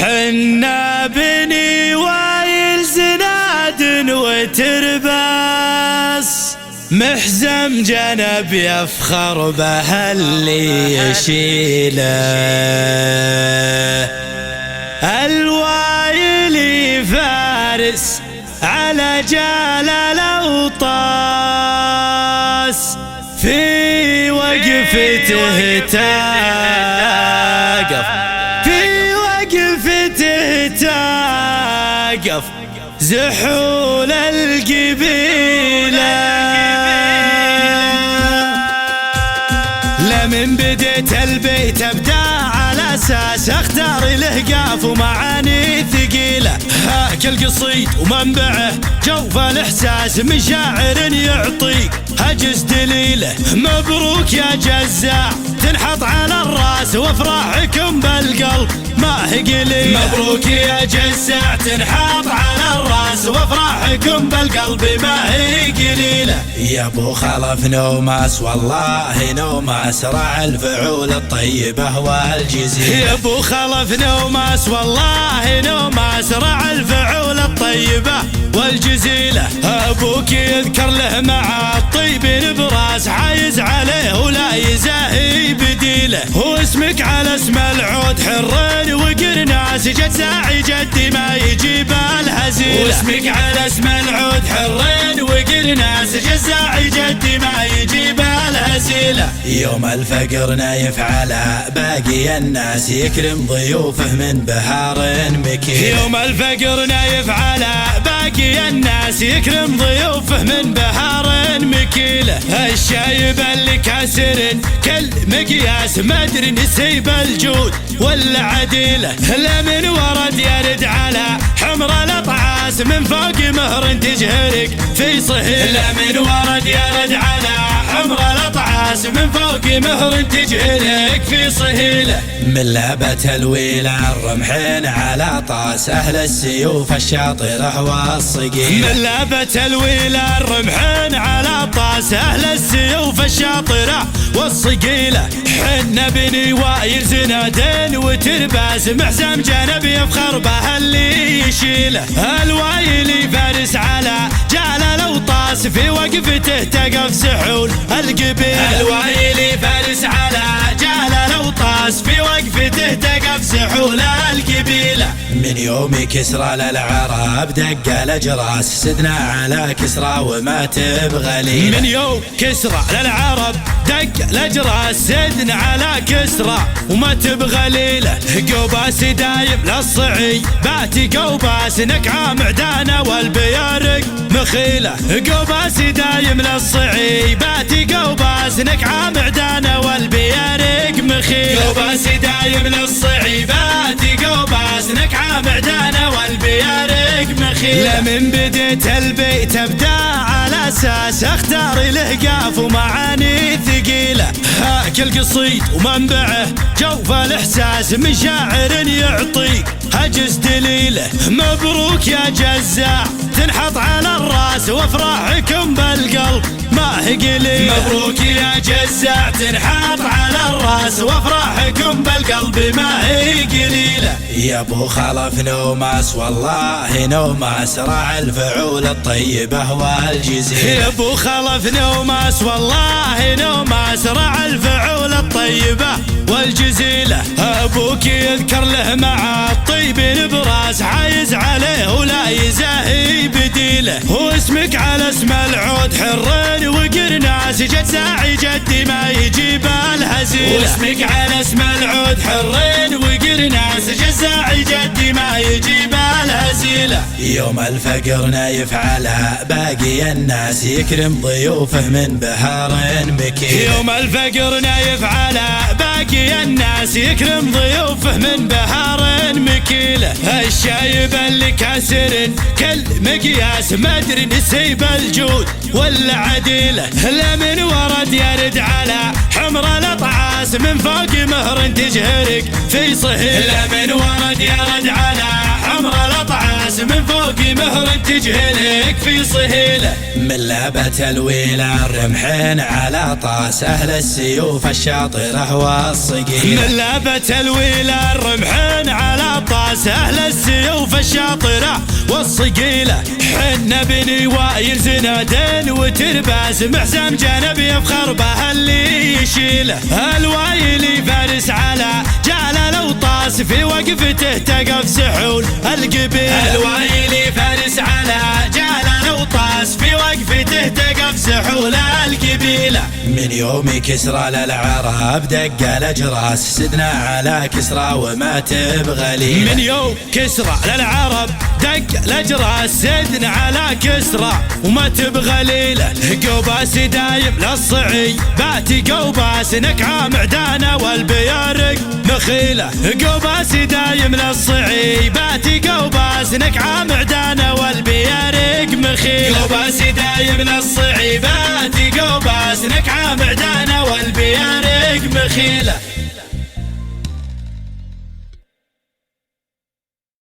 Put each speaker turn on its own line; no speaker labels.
حنا بني وايل زناد وترباس، محزم جنب يفخر به اللي يشيله. الوايلي فارس على جلال أوطاس، في وقفته تاقف، في وقفته تاقف زحول القبيلة. لمن بديت البيت ابدا على اساس اختار الاهقاف ومعاني ثقيله. هاك القصيد ومنبعه جوف الاحساس من شاعر يعطيك هجس دليله. مبروك يا جزاع تنحط على الراس وافراحكم بالقلب ما هي قليله. مبروك يا جزاع تنحط على الراس وافراحكم بالقلب ما هي قليله. يا ابو خلف نوماس والله نوماس رع الفعول الطيبه والجزيله. يا ابو خلف نوماس والله نوماس رع الفعول الطيبه والجزيله. ابوك يذكر له مع الطيبين براس حايز عليه ولا يزاهي بديله. هو اسمك على اسم العود حر وقرناس جزاعي جدي ما يجيب الهزيله. واسمك على اسم العود حر وقرناس جزاعي جدي ما يجيب الهزيله. يوم الفقر نايف على باقي الناس يكرم ضيوفه من بهار مكيله. يوم الفقر نايف على باقي الناس يكرم ضيوفه من بهار مكيله. الشايب اللي كاسر كل مقياس ما ادري نسيب الجود ولا عديله. لمن ورد يرد على حمر الاطعاس من فوق مهر تجهرك في صهيله. لمن ورد يرد على حمر الاطعاس من فوق مهر تجهرك في صهيله. من لابة الويلة الرمحين على طاس اهل السيوف الشاطره والصقيله. من لابة الويلة الرمحين على طاس اهل السيوف الشاطره والصقيله. حنا بني وايل زنادين وترباس محزم جنب يفخر به اللي يشيله. الوايلي فارس على جلال أوطاس في وقفته تقف سحول القبيله. الوايلي فارس على جلال أوطاس في وقفته تقف سحول القبيله. من يوم كسرى للعرب دق الاجراس سدنا على كسرى وما تبغى ليله. من يوم كسرى للعرب دق الاجراس سدنا على كسرى وما تبغى ليله. قوباس دايم للصعي باتي قوباس نكعه معدانه والبيارق مخيله. قوباس دايم للصعي باتي قوباس نكعه معدانه والبيارق مخيله. قوباس دايم للصعي باتي قوباس نكعه معدانه والبيارق مخيله. لمن بديت البيت ابدا على اساس اختار الاهقاف ومعاني ثقيله. هاك القصيد ومنبعه جوف الاحساس من شاعر يعطيك هجس دليله. مبروك يا جزاع تنحط على الراس وافراحكم بالقلب ما هي قليله. مبروك يا جزاع تنحط على الراس وافراحكم بالقلب ما هي قليله. يا ابو خلف نوماس والله نوماس رع الفعول الطيبه والجزيله. يا ابو خلف نوماس والله نوماس رع الفعول الطيبه والجزيله. ابوك يذكر له مع الطيبين براس حايز عليه ولا يزاهي بديله. هو اسمك على اسم العود حر وقرناس جزاعي جدي ما يجيب الهزيله. واسمك على اسم العود حر وقرناس جزاعي جدي ما يجيب الهزيله. يوم الفقر نايف على باقي الناس يكرم ضيوفه من بهار مكيله. يوم الفقر نايف على باقي الناس يكرم ضيوفه من بهار مكيله. الشايب اللي كاسر كل مقياس ما ادري نسيب الجود ولا عديله. لمن ورد يرد على حمر الاطعاس من فوق مهر تجهرك في صهيله. لمن ورد يرد على عمر الأطعاس من فوق مهر تجهلك في صهيله. من لعبة الويلة الرمحين على طاس أهل السيوف الشاطرة والصقيلة. من لعبة الويلة الرمحين على طاس أهل السيوف الشاطرة والصقيلة. حنا بني وايل زنادين وترباس محزم جنب يفخر به اللي يشيله. الوايلي فارس على جعل لو طاس في وقفته تقف سحول القبيلة. الوايلي فارس على جعل لو طاس في وقفته تقف سحول القبيلة. من يوم كسرى للعرب دق الاجراس سدنا على كسرى وما تبغى ليله. من يوم كسرى للعرب دق الاجراس سدنا على كسرى وما تبغى ليله. قوباس دايم للصعي باتي قوباس نكعه معدانه والبيارق مخيله. قوباس دايم للصعي باتي قوباس نكعه معدانه والبيارق مخيله. قوباس دايم للصعي باتي قوباس نكعه معدانه والبيارق مخيله.